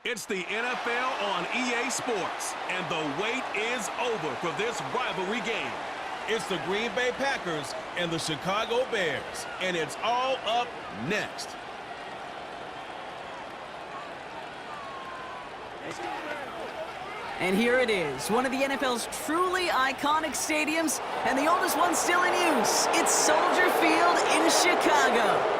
It's the NFL on EA Sports, and the wait is over for this rivalry game. It's the Green Bay Packers and the Chicago Bears, and it's all up next. And here it is, one of the NFL's truly iconic stadiums, and the oldest one still in use. It's Soldier Field in Chicago.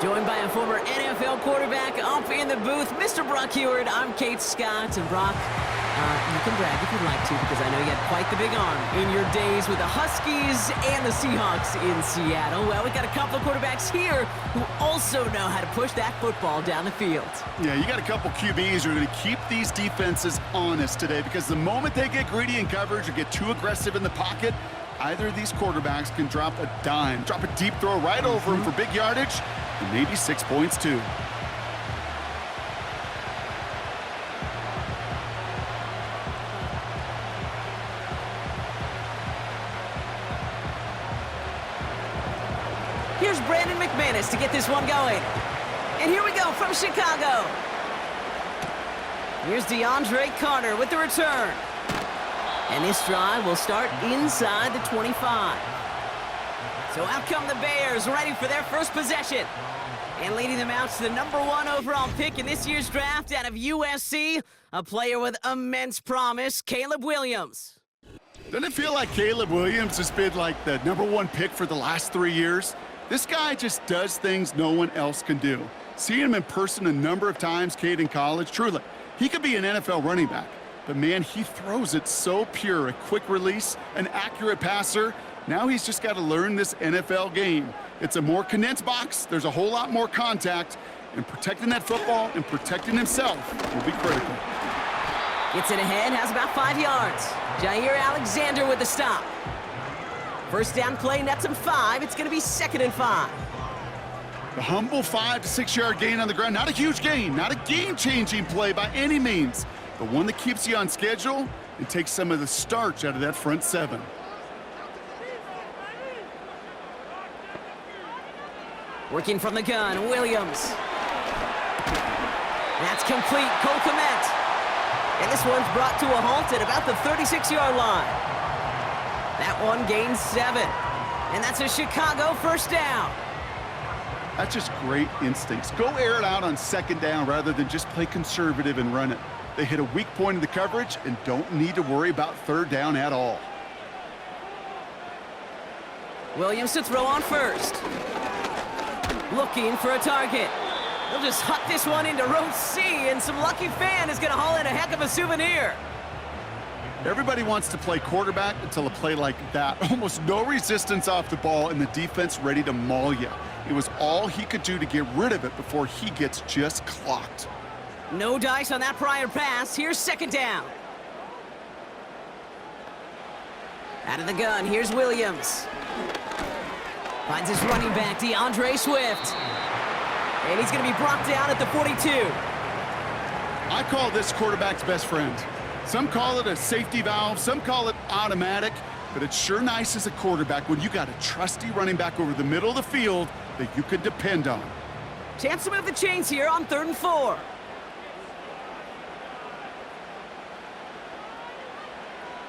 Joined by a former NFL quarterback up in the booth, Mr. Brock Heward. I'm Kate Scott, and Brock, you can brag if you'd like to, because I know you had quite the big arm in your days with the Huskies and the Seahawks in Seattle. Well, we've got a couple of quarterbacks here who also know how to push that football down the field. Yeah, you got a couple QBs who are going to keep these defenses honest today, because the moment they get greedy in coverage or get too aggressive in the pocket, either of these quarterbacks can drop a dime, drop a deep throw right over him for big yardage, and maybe 6 points too. Here's Brandon McManus to get this one going. And here we go from Chicago. Here's DeAndre Carter with the return. And this drive will start inside the 25. So out come the Bears, ready for their first possession. And leading them out to the #1 overall pick in this year's draft out of USC, a player with immense promise, Caleb Williams. Doesn't it feel like Caleb Williams has been like the #1 pick for the last 3 years? This guy just does things no one else can do. Seeing him in person a number of times, Cade, in college, truly, he could be an NFL running back. But, man, he throws it so pure, a quick release, an accurate passer. Now he's just got to learn this NFL game. It's a more condensed box. There's a whole lot more contact. And protecting that football and protecting himself will be critical. Gets it ahead, has about 5 yards. Jair Alexander with the stop. First down play, nets him 5. It's going to be 2nd and 5. The humble 5 to 6 yard gain on the ground. Not a huge gain, not a game-changing play by any means, but one that keeps you on schedule and takes some of the starch out of that front 7. Working from the gun, Williams. That's complete, Cole Kmet. And this one's brought to a halt at about the 36-yard line. That one gains 7. And that's a Chicago first down. That's just great instincts. Go air it out on 2nd down rather than just play conservative and run it. They hit a weak point in the coverage and don't need to worry about 3rd down at all. Williams to throw on first. Looking for a target. They'll just hut this one into row C, and some lucky fan is going to haul in a heck of a souvenir. Everybody wants to play quarterback until a play like that. Almost no resistance off the ball and the defense ready to maul you. It was all he could do to get rid of it before he gets just clocked. No dice on that prior pass. Here's 2nd down. Out of the gun, here's Williams. Finds his running back, DeAndre Swift. And he's going to be brought down at the 42. I call this quarterback's best friend. Some call it a safety valve, some call it automatic, but it's sure nice as a quarterback when you got a trusty running back over the middle of the field that you can depend on. Chance to move the chains here on 3rd and 4.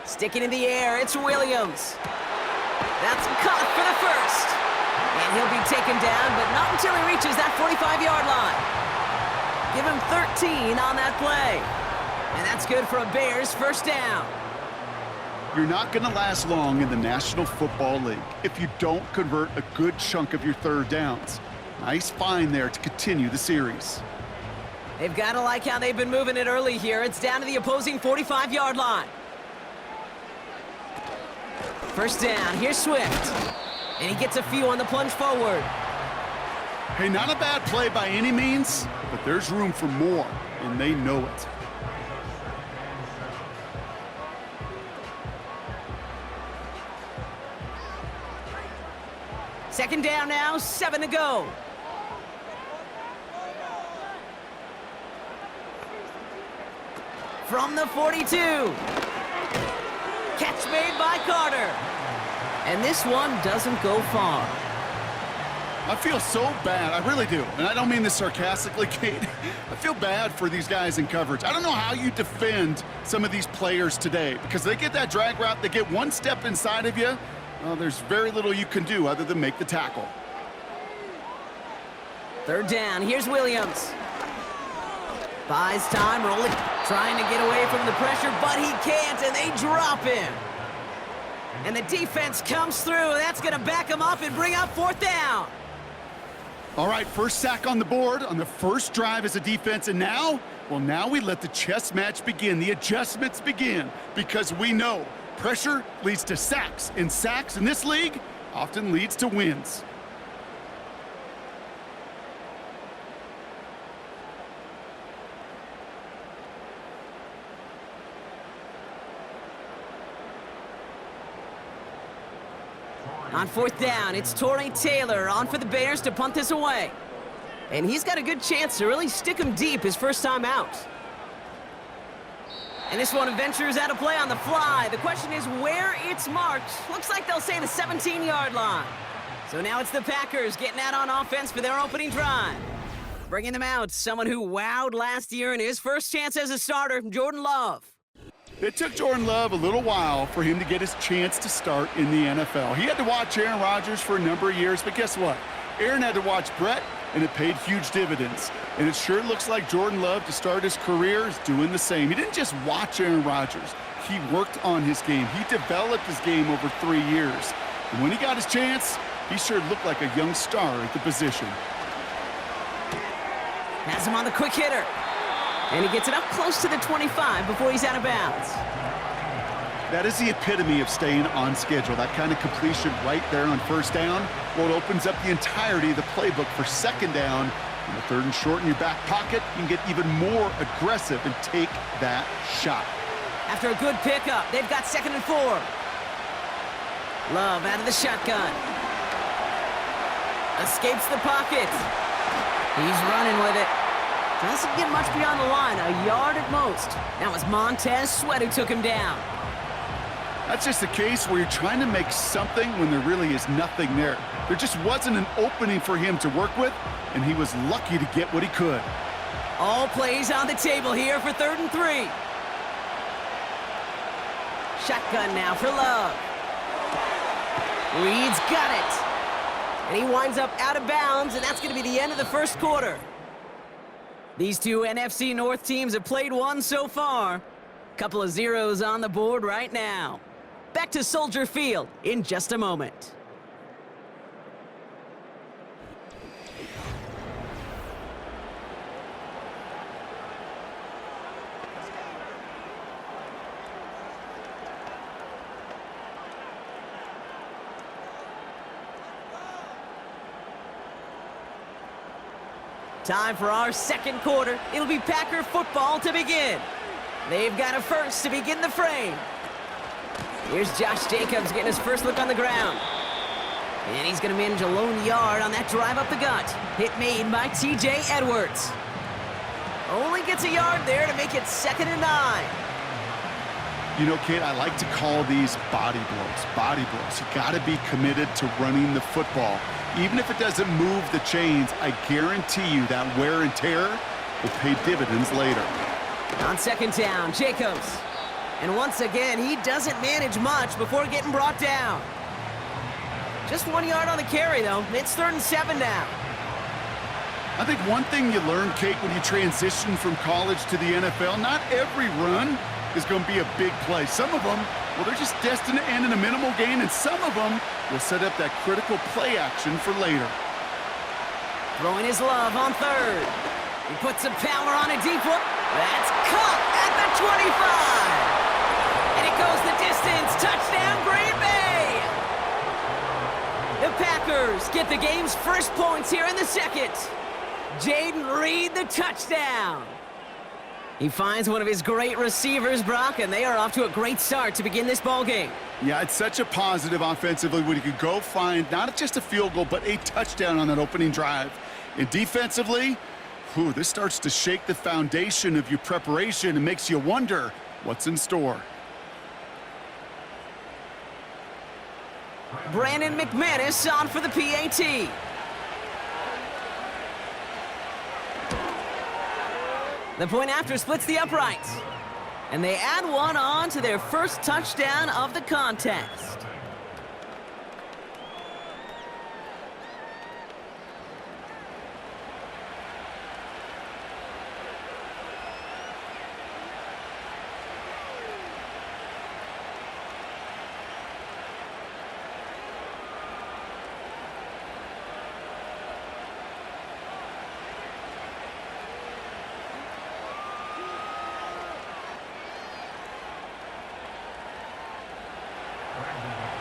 Sticking in the air, it's Williams. That's caught for the first. And he'll be taken down, but not until he reaches that 45-yard line. Give him 13 on that play. And that's good for a Bears first down. You're not going to last long in the National Football League if you don't convert a good chunk of your 3rd downs. Nice find there to continue the series. They've got to like how they've been moving it early here. It's down to the opposing 45-yard line. First down, here's Swift. And he gets a few on the plunge forward. Hey, not a bad play by any means, but there's room for more, and they know it. Second down now, 7 to go. From the 42. Catch made by Carter. And this one doesn't go far. I feel so bad. I really do. And I don't mean this sarcastically, Kate. I feel bad for these guys in coverage. I don't know how you defend some of these players today because they get that drag route, they get one step inside of you. Well, there's very little you can do other than make the tackle. Third down. Here's Williams. Buys time, rolling, trying to get away from the pressure, but he can't, and they drop him. And the defense comes through. That's going to back him up and bring up fourth down. All right, first sack on the board on the first drive as a defense, and now, well, now we let the chess match begin, the adjustments begin, because we know pressure leads to sacks, and sacks in this league often leads to wins. On fourth down, it's Torrey Taylor on for the Bears to punt this away. And he's got a good chance to really stick him deep his first time out. And this one ventures out of play on the fly. The question is where it's marked. Looks like they'll say the 17-yard line. So now it's the Packers getting out on offense for their opening drive. Bringing them out, someone who wowed last year in his first chance as a starter, Jordan Love. It took Jordan Love a little while for him to get his chance to start in the NFL. He had to watch Aaron Rodgers for a number of years, but guess what? Aaron had to watch Brett, and it paid huge dividends. And it sure looks like Jordan Love, to start his career, is doing the same. He didn't just watch Aaron Rodgers. He worked on his game. He developed his game over 3 years. And when he got his chance, he sure looked like a young star at the position. Has him on the quick hitter. And he gets it up close to the 25 before he's out of bounds. That is the epitome of staying on schedule. That kind of completion right there on first down. Well, it opens up the entirety of the playbook for second down. On the third and short in your back pocket, you can get even more aggressive and take that shot. After a good pickup, they've got 2nd and 4. Love out of the shotgun. Escapes the pocket. He's running with it. Doesn't get much beyond the line, a yard at most. That was Montez Sweat who took him down. That's just a case where you're trying to make something when there really is nothing there. There just wasn't an opening for him to work with, and he was lucky to get what he could. All plays on the table here for 3rd and 3. Shotgun now for Love. Reed's got it. And he winds up out of bounds, and that's going to be the end of the first quarter. These two NFC North teams have played one so far. Couple of zeros on the board right now. Back to Soldier Field in just a moment. Time for our second quarter. It'll be Packer football to begin. They've got a first to begin the frame. Here's Josh Jacobs getting his first look on the ground. And he's going to manage a lone yard on that drive up the gut. Hit made by T.J. Edwards. Only gets a yard there to make it 2nd and 9. You know, Kate, I like to call these body blows. Body blows. You got to be committed to running the football. Even if it doesn't move the chains, I guarantee you that wear and tear will pay dividends later. On 2nd down, Jacobs. And once again, he doesn't manage much before getting brought down. Just 1 yard on the carry, though. It's 3rd and 7 now. I think one thing you learn, Kate, when you transition from college to the NFL, not every run is going to be a big play. Some of them, well, they're just destined to end in a minimal gain, and some of them will set up that critical play action for later. Throwing his Love on 3rd. He puts some power on a deep one. That's caught at the 25. And it goes the distance. Touchdown, Green Bay. The Packers get the game's first points here in the second. Jaden Reed, the touchdown. He finds one of his great receivers, Brock, and they are off to a great start to begin this ball game. Yeah, it's such a positive offensively when you could go find not just a field goal, but a touchdown on that opening drive. And defensively, this starts to shake the foundation of your preparation and makes you wonder what's in store. Brandon McManus on for the PAT. The point after splits the uprights. And they add one on to their first touchdown of the contest.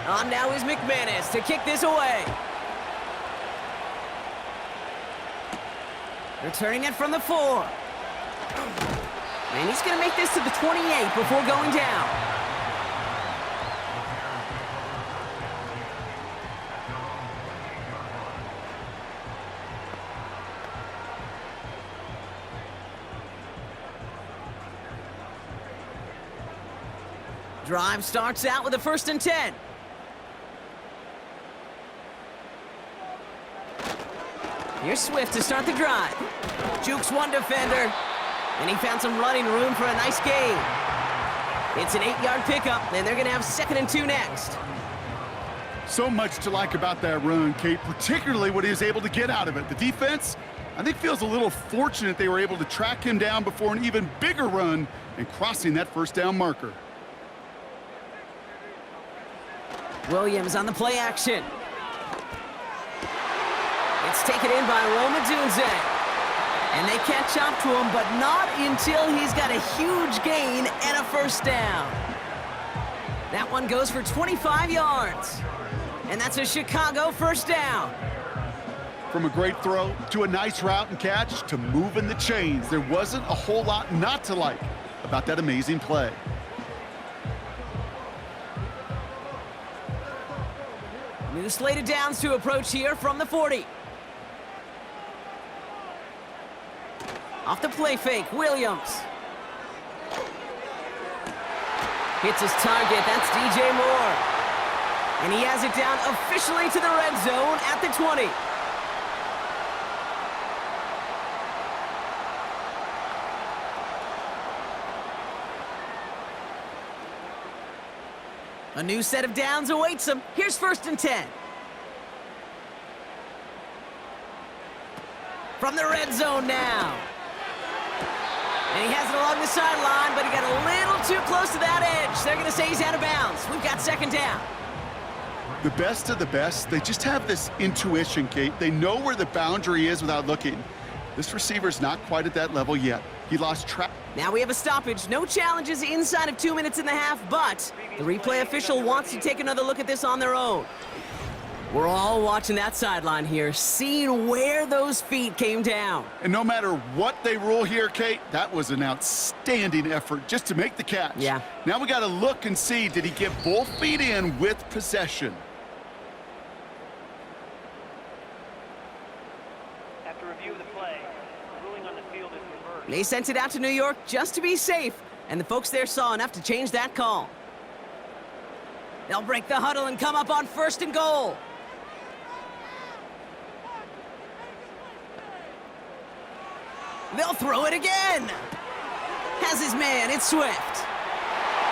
On now is McManus to kick this away. Returning it from the 4. And he's going to make this to the 28 before going down. Drive starts out with a 1st and 10. Here's Swift to start the drive. Jukes one defender, and he found some running room for a nice gain. It's an 8-yard pickup, and they're going to have 2nd and 2 next. So much to like about that run, Kate, particularly what he was able to get out of it. The defense, I think, feels a little fortunate they were able to track him down before an even bigger run and crossing that 1st down marker. Williams on the play action. It's taken in by Roma Dunze. And they catch up to him, but not until he's got a huge gain and a 1st down. That one goes for 25 yards. And that's a Chicago 1st down. From a great throw to a nice route and catch to moving the chains, there wasn't a whole lot not to like about that amazing play. New slate of downs to approach here from the 40. Off the play fake, Williams. Hits his target, that's DJ Moore. And he has it down officially to the red zone at the 20. A new set of downs awaits him. Here's 1st and 10. From the red zone now. And he has it along the sideline, but he got a little too close to that edge. They're going to say he's out of bounds. We've got 2nd down. The best of the best, they just have this intuition, Kate. They know where the boundary is without looking. This receiver's not quite at that level yet. He lost track. Now we have a stoppage. No challenges inside of 2 minutes and a half, but the replay official wants to take another look at this on their own. We're all watching that sideline here, seeing where those feet came down. And no matter what they rule here, Kate, that was an outstanding effort just to make the catch. Yeah. Now we got to look and see, did he get both feet in with possession? After review of the play, the ruling on the field is reversed. They sent it out to New York just to be safe, and the folks there saw enough to change that call. They'll break the huddle and come up on 1st and goal. They'll throw it again. Has his man, it's Swift.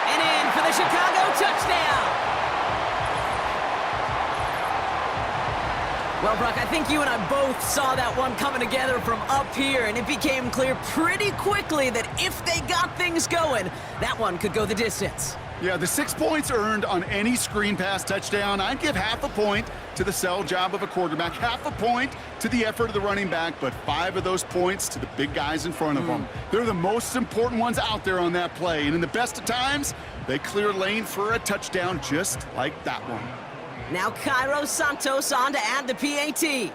And in for the Chicago touchdown. Well, Brock, I think you and I both saw that one coming together from up here, and it became clear pretty quickly that if they got things going, that one could go the distance. Yeah, the 6 points earned on any screen pass touchdown, I'd give half a point to the sell job of a quarterback, half a point to the effort of the running back, but 5 of those points to the big guys in front of them. They're the most important ones out there on that play, and in the best of times, they clear lane for a touchdown just like that one. Now Cairo Santos on to add the PAT.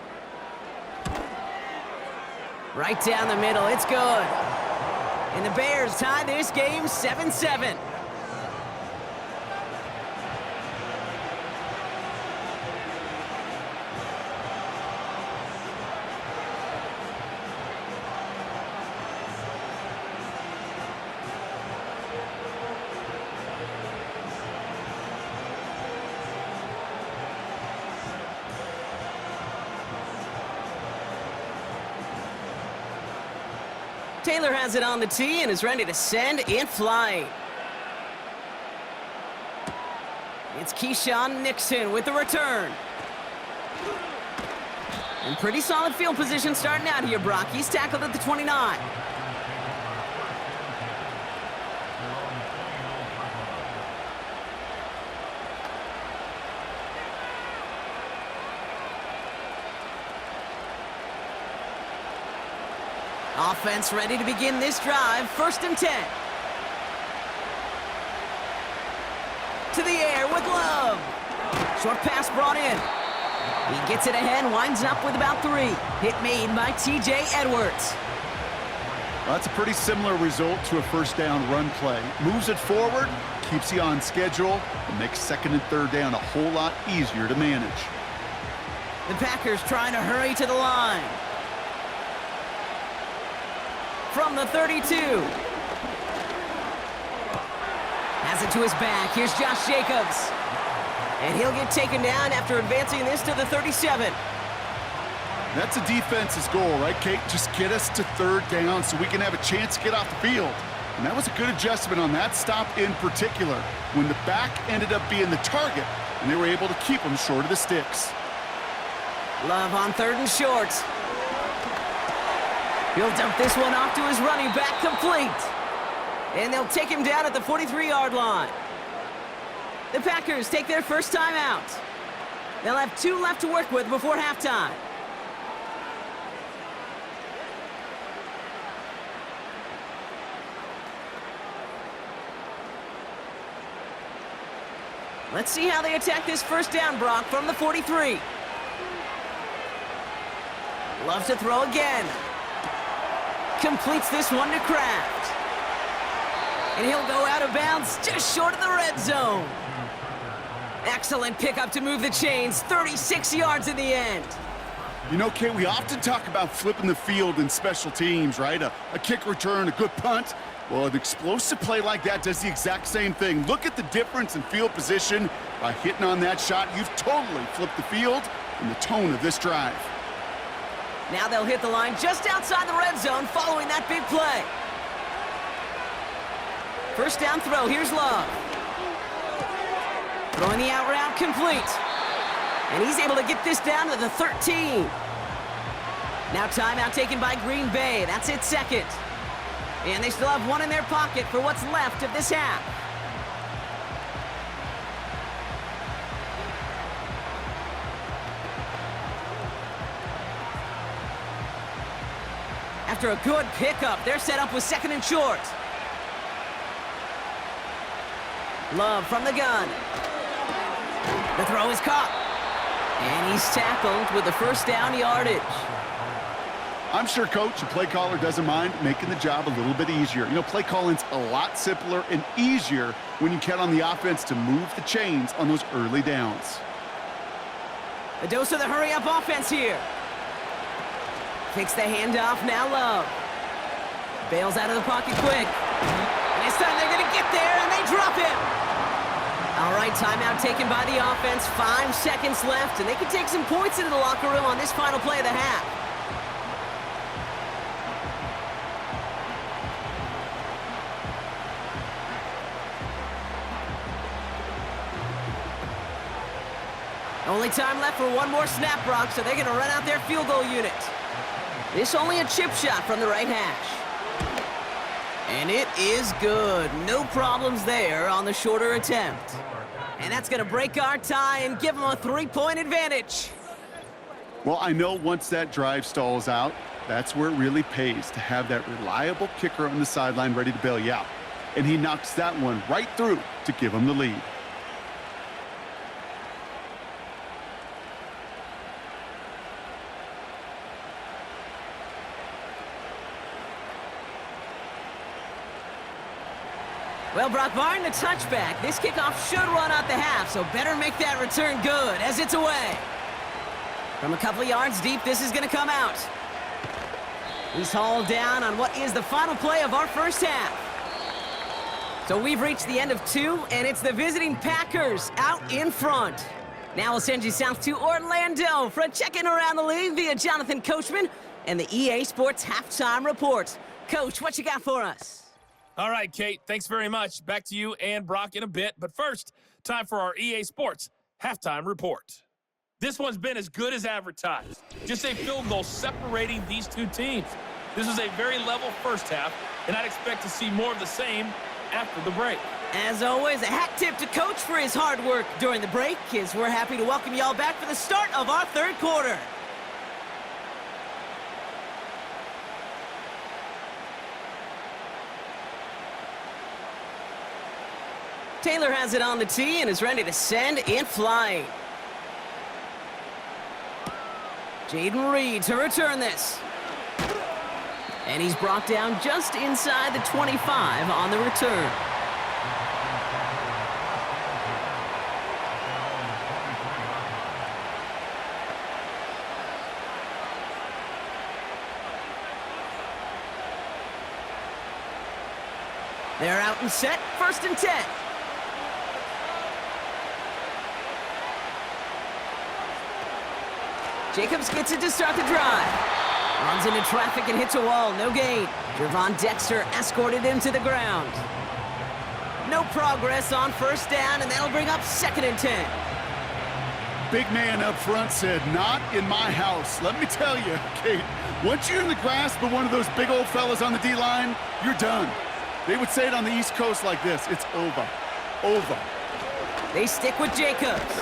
Right down the middle, it's good. And the Bears tie this game 7-7. Taylor has it on the tee and is ready to send in flight. It's Keyshawn Nixon with the return. And pretty solid field position starting out here, Brock. He's tackled at the 29. Offense ready to begin this drive. 1st and 10. To the air with Love. Short pass brought in. He gets it ahead, winds up with about 3. Hit made by T.J. Edwards. Well, that's a pretty similar result to a 1st down run play. Moves it forward, keeps you on schedule, and makes 2nd and 3rd down a whole lot easier to manage. The Packers trying to hurry to the line. From the 32. Has it to his back. Here's Josh Jacobs. And he'll get taken down after advancing this to the 37. That's a defense's goal, right, Kate? Just get us to 3rd down so we can have a chance to get off the field. And that was a good adjustment on that stop in particular, when the back ended up being the target, and they were able to keep him short of the sticks. Love on 3rd and short. He'll dump this one off to his running back, complete. And they'll take him down at the 43-yard line. The Packers take their first time out. They'll have 2 left to work with before halftime. Let's see how they attack this 1st down, Brock, from the 43. Love to throw again. Completes this one to Kraft. And he'll go out of bounds just short of the red zone. Excellent pickup to move the chains. 36 yards in the end. You know, Kate, we often talk about flipping the field in special teams, right? A kick return, a good punt. Well, an explosive play like that does the exact same thing. Look at the difference in field position. By hitting on that shot, you've totally flipped the field and the tone of this drive. Now they'll hit the line just outside the red zone following that big play. 1st down throw, here's Love. Throwing the out route, complete. And he's able to get this down to the 13. Now timeout taken by Green Bay. That's its 2nd. And they still have 1 in their pocket for what's left of this half. After a good pickup, they're set up with 2nd and short. Love from the gun. The throw is caught. And he's tackled with the 1st down yardage. I'm sure Coach, the play caller, doesn't mind making the job a little bit easier. You know, play calling's a lot simpler and easier when you count on the offense to move the chains on those early downs. A dose of the hurry-up offense here. Takes the handoff, now Love. Bails out of the pocket quick. And this time they're going to get there, and they drop him. All right, timeout taken by the offense. 5 seconds left, and they can take some points into the locker room on this final play of the half. Only time left for 1 more snap, Brock, so they're going to run out their field goal unit. This only a chip shot from the right hash. And it is good. No problems there on the shorter attempt. And that's going to break our tie and give them a 3-point advantage. Well, I know once that drive stalls out, that's where it really pays to have that reliable kicker on the sideline ready to bail you out. And he knocks that one right through to give them the lead. Well, Brock, barring the touchback, this kickoff should run out the half, so better make that return good as it's away. From a couple of yards deep, this is going to come out. He's hauled down on what is the final play of our first half. So we've reached the end of 2, and it's the visiting Packers out in front. Now we'll send you south to Orlando for a check-in around the league via Jonathan Coachman. and the EA Sports Halftime Report. Coach, what you got for us? All right, Kate, thanks very much. Back to you and Brock in a bit. But first, time for our EA Sports Halftime Report. This one's been as good as advertised. Just a field goal separating these two teams. This was a very level first half, and I'd expect to see more of the same after the break. As always, a hat tip to Coach for his hard work during the break, as we're happy to welcome y'all back for the start of our third quarter. Taylor has it on the tee and is ready to send and fly. Jaden Reed to return this. And he's brought down just inside the 25 on the return. They're out and set, 1st and 10. Jacobs gets it to start the drive. Runs into traffic and hits a wall, no gain. Jervon Dexter escorted him to the ground. No progress on 1st down, and that'll bring up 2nd and 10. Big man up front said, "Not in my house." Let me tell you, Kate, once you're in the grasp of one of those big old fellas on the D-line, you're done. They would say it on the East Coast like this: it's over. Over. They stick with Jacobs.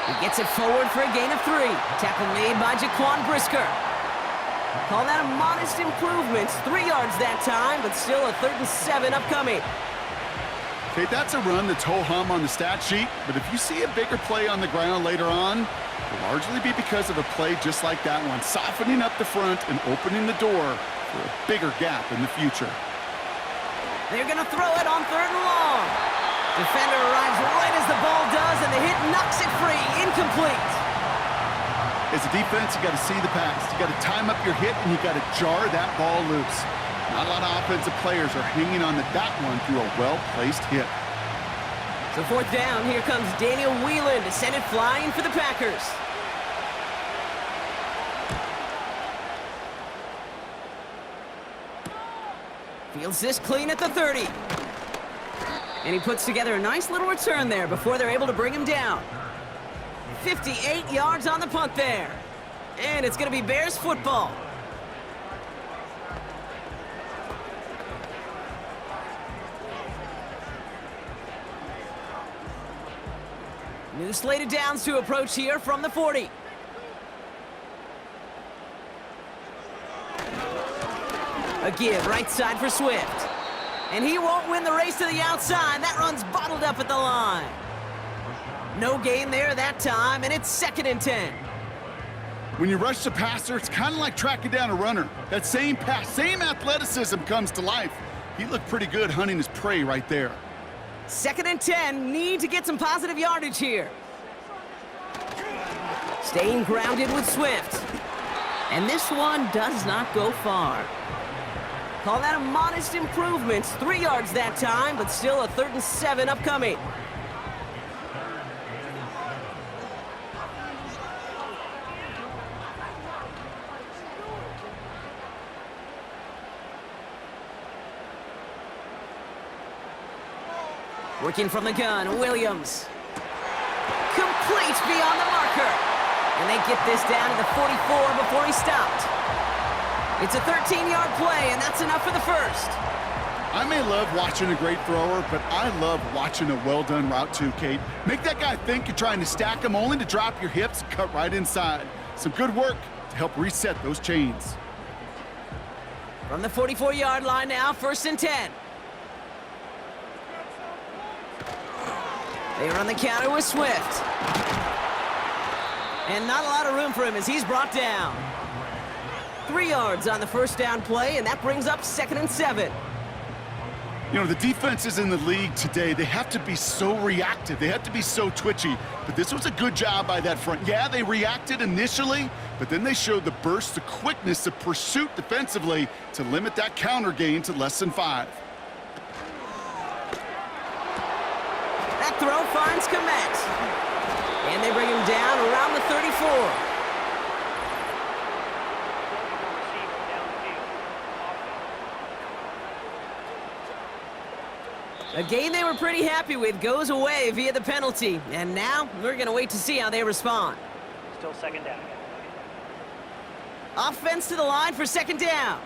He gets it forward for a gain of 3. Tackle made by Jaquan Brisker. Call that a modest improvement. 3 yards that time, but still a 3rd and 7 upcoming. Okay, that's a run that's ho-hum on the stat sheet, but if you see a bigger play on the ground later on, it'll largely be because of a play just like that one, softening up the front and opening the door for a bigger gap in the future. They're going to throw it on 3rd and long. Defender arrives right as the ball does, and the hit knocks it free. Incomplete. As a defense, you got to see the pass. You got to time up your hit, and you got to jar that ball loose. Not a lot of offensive players are hanging on to that one through a well-placed hit. So 4th down, here comes Daniel Whelan to send it flying for the Packers. Fields this clean at the 30. And he puts together a nice little return there before they're able to bring him down. 58 yards on the punt there. And it's going to be Bears football. New slate of downs to approach here from the 40. A give right side for Swift. And he won't win the race to the outside. That run's bottled up at the line. No gain there that time, and it's 2nd and 10. When you rush the passer, it's kind of like tracking down a runner. That same pass, same athleticism comes to life. He looked pretty good hunting his prey right there. 2nd and 10, need to get some positive yardage here. Staying grounded with Swift. And this one does not go far. Call that a modest improvement. 3 yards that time, but still a 3rd and 7 upcoming. Working from the gun, Williams. Complete beyond the marker. And they get this down to the 44 before he stopped. It's a 13-yard play, and that's enough for the 1st. I may love watching a great thrower, but I love watching a well-done route too, Kate. Make that guy think you're trying to stack him only to drop your hips and cut right inside. Some good work to help reset those chains. From the 44-yard line now, 1st and 10. They run the counter with Swift. And not a lot of room for him as he's brought down. 3 yards on the 1st down play, and that brings up 2nd and 7. You know, the defenses in the league today, they have to be so reactive. They have to be so twitchy. But this was a good job by that front. Yeah, they reacted initially, but then they showed the burst, the quickness, the pursuit defensively to limit that counter gain to less than 5. That throw finds Komet. And they bring him down around the 34. A game they were pretty happy with goes away via the penalty. And now we're going to wait to see how they respond. Still second down. Offense to the line for second down.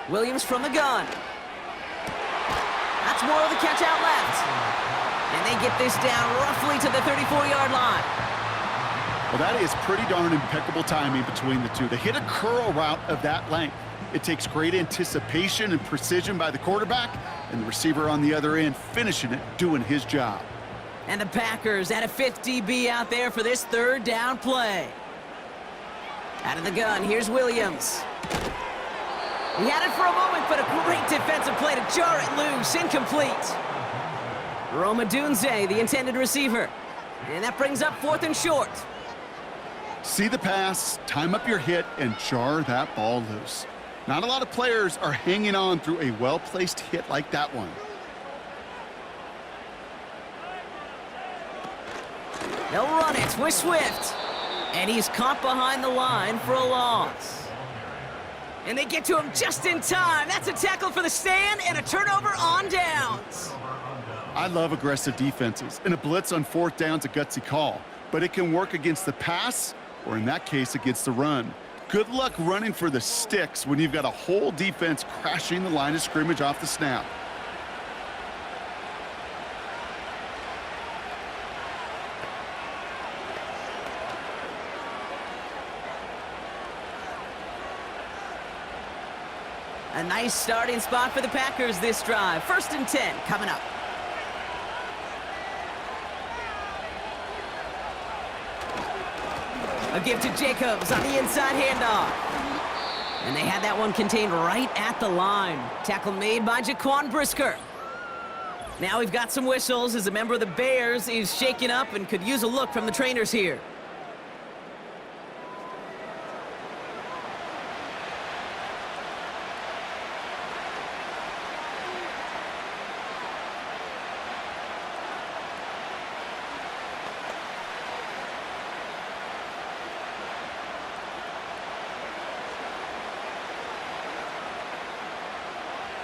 Williams from the gun. That's more of the catch out left. And they get this down roughly to the 34-yard line. Well, that is pretty darn impeccable timing between the two. They hit a curl route of that length. It takes great anticipation and precision by the quarterback, and the receiver on the other end finishing it, doing his job. And the Packers at a 5th DB out there for this third down play. Out of the gun, here's Williams. He had it for a moment, but a great defensive play to jar it loose. Incomplete. Roma Dunze, the intended receiver. And that brings up 4th and short. See the pass, time up your hit, and jar that ball loose. Not a lot of players are hanging on through a well-placed hit like that one. They'll run it with Swift. And he's caught behind the line for a loss. And they get to him just in time. That's a tackle for the stand and a turnover on downs. I love aggressive defenses, and a blitz on 4th down's a gutsy call. But it can work against the pass, or in that case, against the run. Good luck running for the sticks when you've got a whole defense crashing the line of scrimmage off the snap. A nice starting spot for the Packers this drive. 1st and 10 coming up. A give to Jacobs on the inside handoff. And they had that one contained right at the line. Tackle made by Jaquan Brisker. Now we've got some whistles as a member of the Bears is shaken up and could use a look from the trainers here.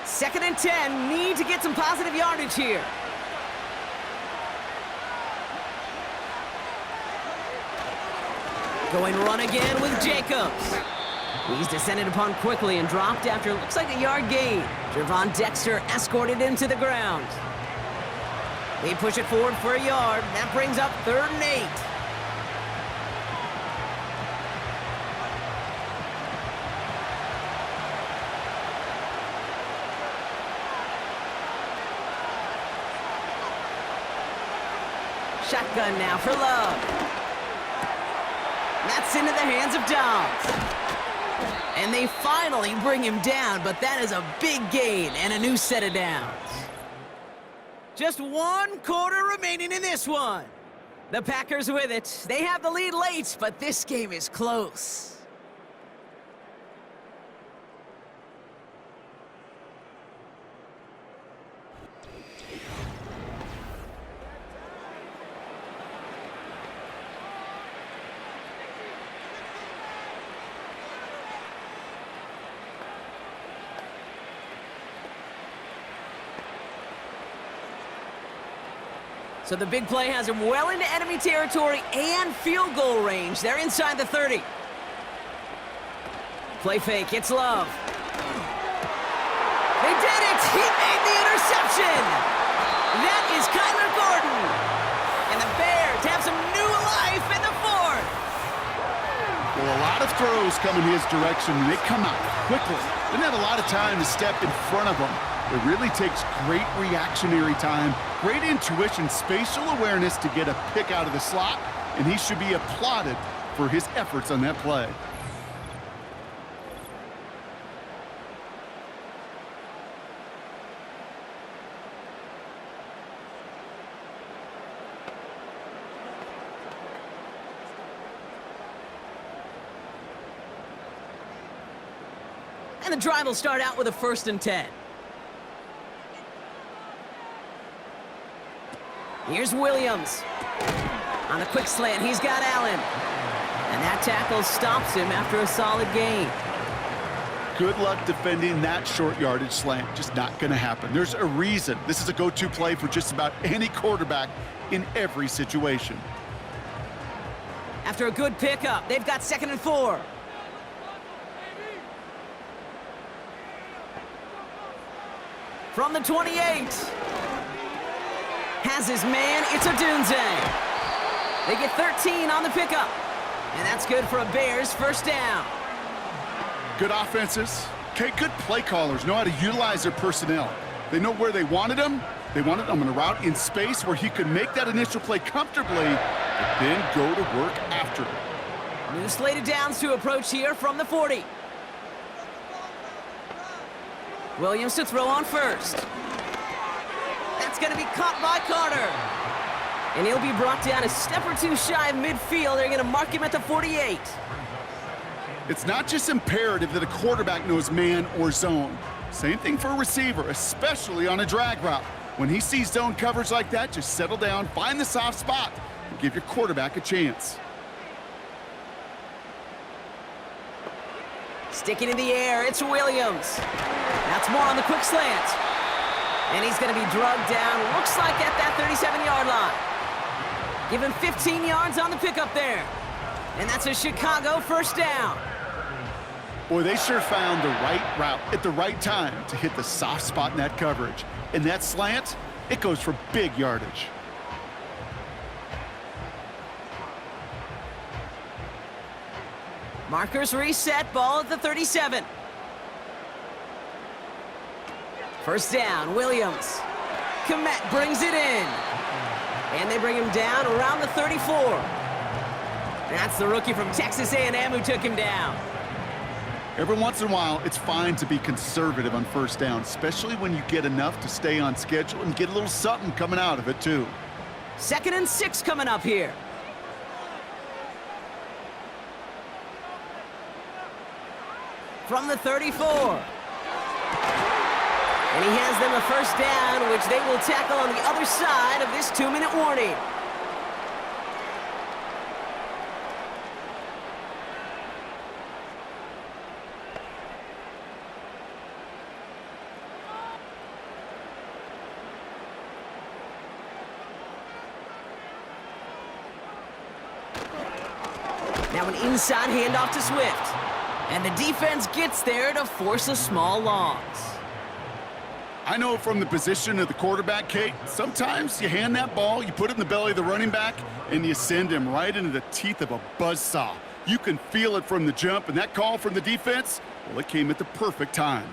Second and 10, need to get some positive yardage here. Going run again with Jacobs. He's descended upon quickly and dropped after looks like a yard gain. Javon Dexter escorted him to the ground. They push it forward for a yard. That brings up 3rd and 8. Shotgun now for Love. That's into the hands of Dobbs. And they finally bring him down, but that is a big gain and a new set of downs. Just 1 quarter remaining in this one. The Packers with it. They have the lead late, but this game is close. So the big play has him well into enemy territory and field goal range. They're inside the 30. Play fake, it's Love. They did it! He made the interception! That is Kyler Gordon. And the Bears have some new life in the 4th. Well, a lot of throws coming his direction, and they come out quickly. Didn't have a lot of time to step in front of them. It really takes great reactionary time, great intuition, spatial awareness to get a pick out of the slot, and he should be applauded for his efforts on that play. And the drive will start out with a 1st and 10. Here's Williams. On the quick slant, he's got Allen. And that tackle stops him after a solid gain. Good luck defending that short yardage slant. Just not going to happen. There's a reason. This is a go-to play for just about any quarterback in every situation. After a good pickup, they've got 2nd and 4. From the 28. Has his man, it's Odunze. They get 13 on the pickup. And that's good for a Bears first down. Good offenses. Okay, good play callers know how to utilize their personnel. They know where they wanted him. They wanted him on a route in space where he could make that initial play comfortably, but then go to work after it. New slated downs to approach here from the 40. Williams to throw on first. That's going to be caught by Carter. And he'll be brought down a step or two shy of midfield. They're going to mark him at the 48. It's not just imperative that a quarterback knows man or zone. Same thing for a receiver, especially on a drag route. When he sees zone coverage like that, just settle down, find the soft spot, and give your quarterback a chance. Sticking in the air, it's Williams. That's more on the quick slant. And he's going to be drugged down, looks like at that 37-yard line. Give him 15 yards on the pickup there. And that's a Chicago first down. Boy, they sure found the right route at the right time to hit the soft spot in that coverage. And that slant, it goes for big yardage. Markers reset, ball at the 37. First down, Williams. Komet brings it in. And they bring him down around the 34. That's the rookie from Texas A&M who took him down. Every once in a while, it's fine to be conservative on first down, especially when you get enough to stay on schedule and get a little something coming out of it, too. 2nd and 6 coming up here. From the 34. And he has them a first down, which they will tackle on the other side of this 2-minute warning. Now an inside handoff to Swift. And the defense gets there to force a small loss. I know from the position of the quarterback, Kate, sometimes you hand that ball, you put it in the belly of the running back, and you send him right into the teeth of a buzzsaw. You can feel it from the jump, and that call from the defense, well, it came at the perfect time.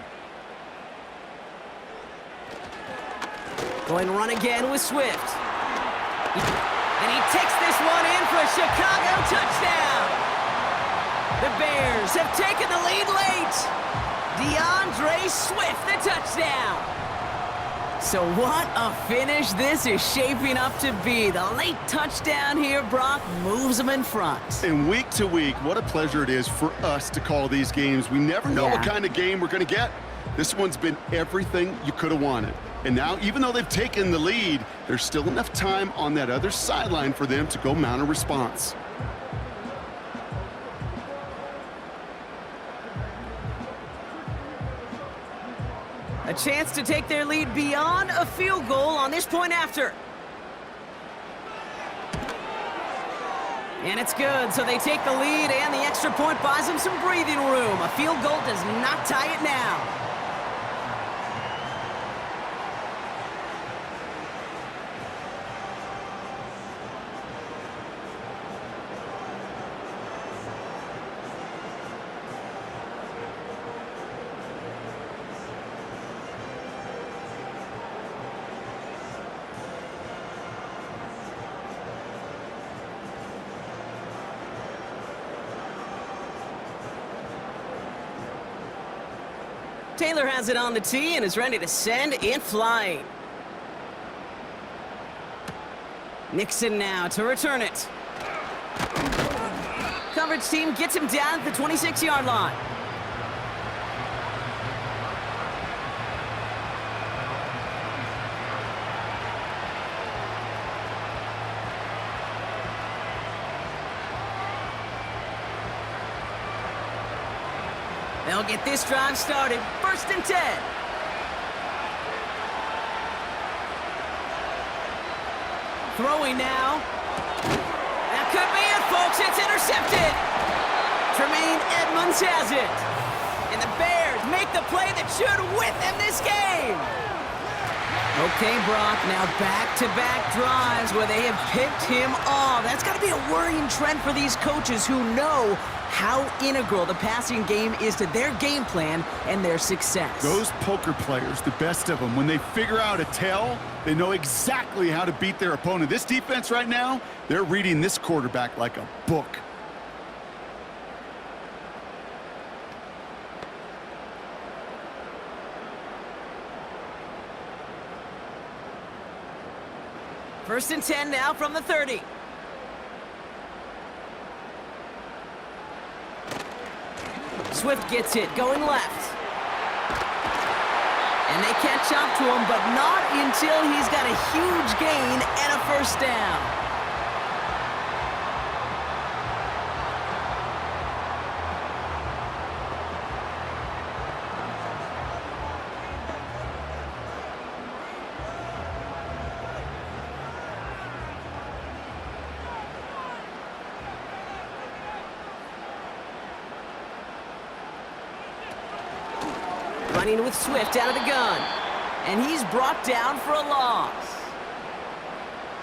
Going run again with Swift. And he takes this one in for a Chicago touchdown. The Bears have taken the lead late. DeAndre Swift, the touchdown. So what a finish this is shaping up to be. The late touchdown here, Brock, moves them in front. And week to week, what a pleasure it is for us to call these games. We never know what kind of game we're going to get. This one's been everything you could have wanted. And now, even though they've taken the lead, there's still enough time on that other sideline for them to go mount a response. A chance to take their lead beyond a field goal on this point after. And it's good, so they take the lead, and the extra point buys them some breathing room. A field goal does not tie it now. Taylor has it on the tee and is ready to send it flying. Nixon now to return it. Coverage team gets him down at the 26-yard line. They'll get this drive started. 1st and 10. Throwing now. That could be it, folks. It's intercepted. Tremaine Edmonds has it. And the Bears make the play that should win them this game. Okay, Brock, now back-to-back drives where they have picked him off. That's got to be a worrying trend for these coaches who know how integral the passing game is to their game plan and their success. Those poker players, the best of them, when they figure out a tell, they know exactly how to beat their opponent. This defense right now, they're reading this quarterback like a book. First and 10 now from the 30. Swift gets it, going left. And they catch up to him, but not until he's got a huge gain and a 1st down. Running with Swift out of the gun. And he's brought down for a loss.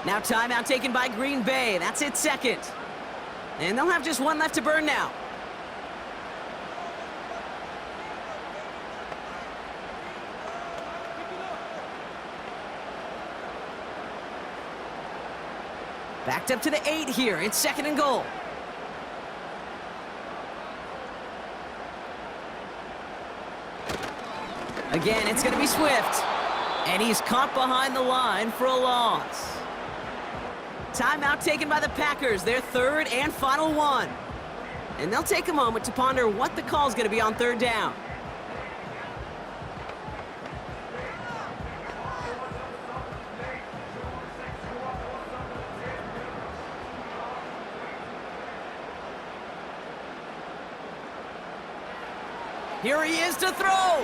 Now timeout taken by Green Bay. That's its 2nd. And they'll have just one left to burn now. Backed up to the 8 here. It's 2nd and goal. Again, it's going to be Swift. And he's caught behind the line for a loss. Timeout taken by the Packers, their 3rd and final one. And they'll take a moment to ponder what the call is going to be on 3rd down. Here he is to throw.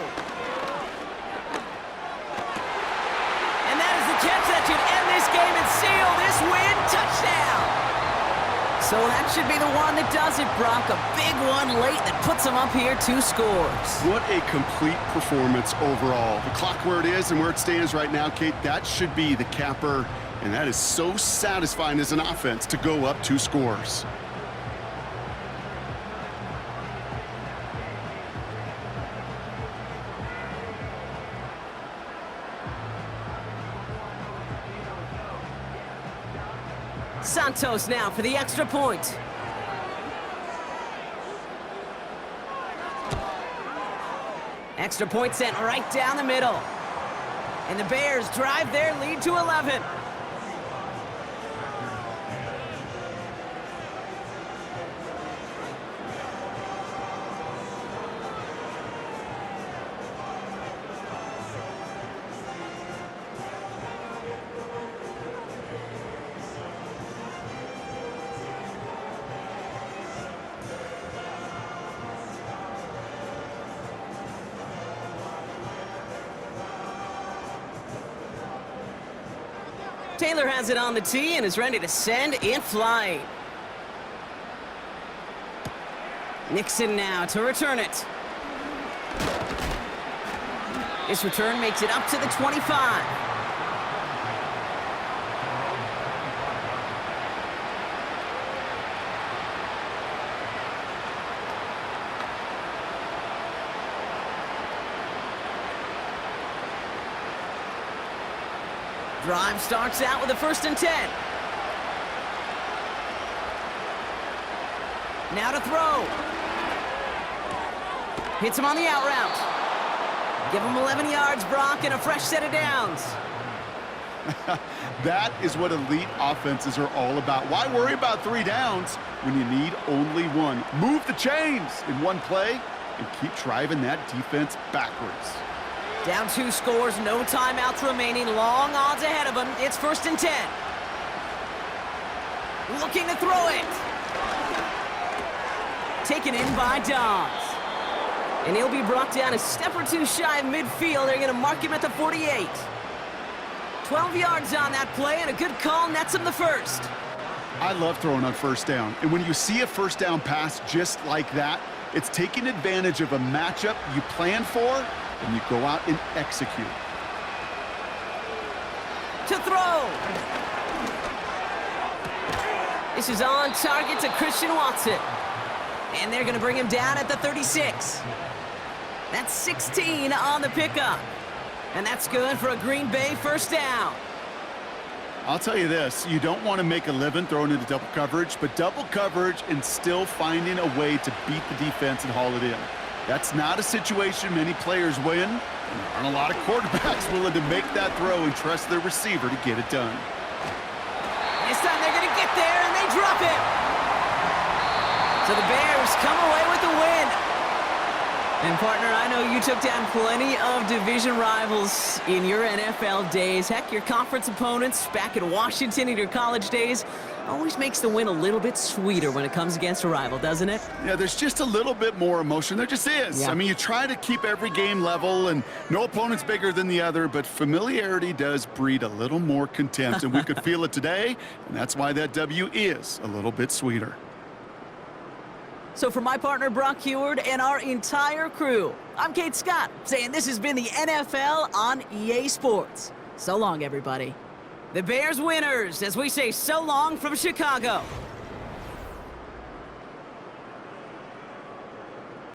Catch that should end this game and seal this win. Touchdown! So that should be the one that does it, Brock. A big one late that puts them up here 2 scores. What a complete performance overall. The clock where it is and where it stands right now, Kate, that should be the capper. And that is so satisfying as an offense to go up 2 scores. Santos now for the extra point. Extra point sent right down the middle. And the Bears drive their lead to 11. Taylor has it on the tee and is ready to send it flying. Nixon now to return it. This return makes it up to the 25. Drive starts out with a 1st and 10. Now to throw. Hits him on the out route. Give him 11 yards, Brock, and a fresh set of downs. That is what elite offenses are all about. Why worry about 3 downs when you need only 1? Move the chains in one play and keep driving that defense backwards. Down 2 scores, no timeouts remaining, long odds ahead of him. It's 1st and 10. Looking to throw it. Taken in by Dobbs. And he'll be brought down a step or two shy of midfield. They're going to mark him at the 48. 12 yards on that play, and a good call nets him the first. I love throwing on first down. And when you see a first down pass just like that, it's taking advantage of a matchup you plan for, and you go out and execute. To throw. This is on target to Christian Watson. And they're going to bring him down at the 36. That's 16 on the pickup. And that's good for a Green Bay first down. I'll tell you this, you don't want to make a living throwing into double coverage, but double coverage and still finding a way to beat the defense and haul it in. That's not a situation many players win, and there aren't a lot of quarterbacks willing to make that throw and trust their receiver to get it done. This time they're going to get there, and they drop it. So the Bears come away with the win. And partner, I know you took down plenty of division rivals in your NFL days. Heck, your conference opponents back in Washington in your college days always makes the win a little bit sweeter when it comes against a rival, doesn't it? Yeah, there's just a little bit more emotion. There just is. Yeah. I mean, you try to keep every game level, and no opponent's bigger than the other, but familiarity does breed a little more contempt, and we could feel it today, and that's why that W is a little bit sweeter. So for my partner, Brock Heward, and our entire crew, I'm Kate Scott, saying this has been the NFL on EA Sports. So long, everybody. The Bears winners, as we say so long from Chicago.